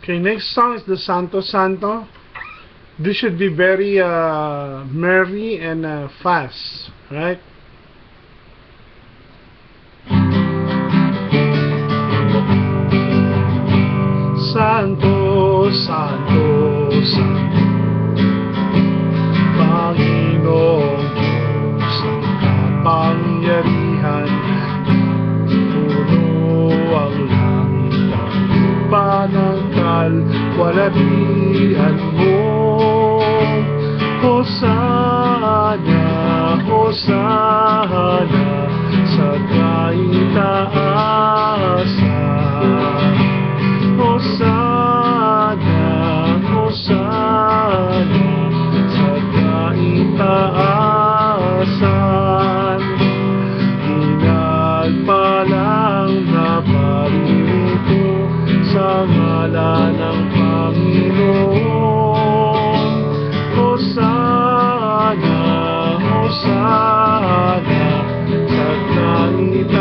Okay, next song is the Santo Santo. This should be very merry and fast, right? Santo, Santo, Santo, Panginoong Diyos ang kapangyarihan, puno ang langit at lupa ng kalwalhatian mo. Hosana, Hosana sa kaitaasan. Hosana, Hosana sa kaitaasan. Pinagpalang naparirito sa ngalan ng Panginoon. Hosana, Hosana sa kaitaasan.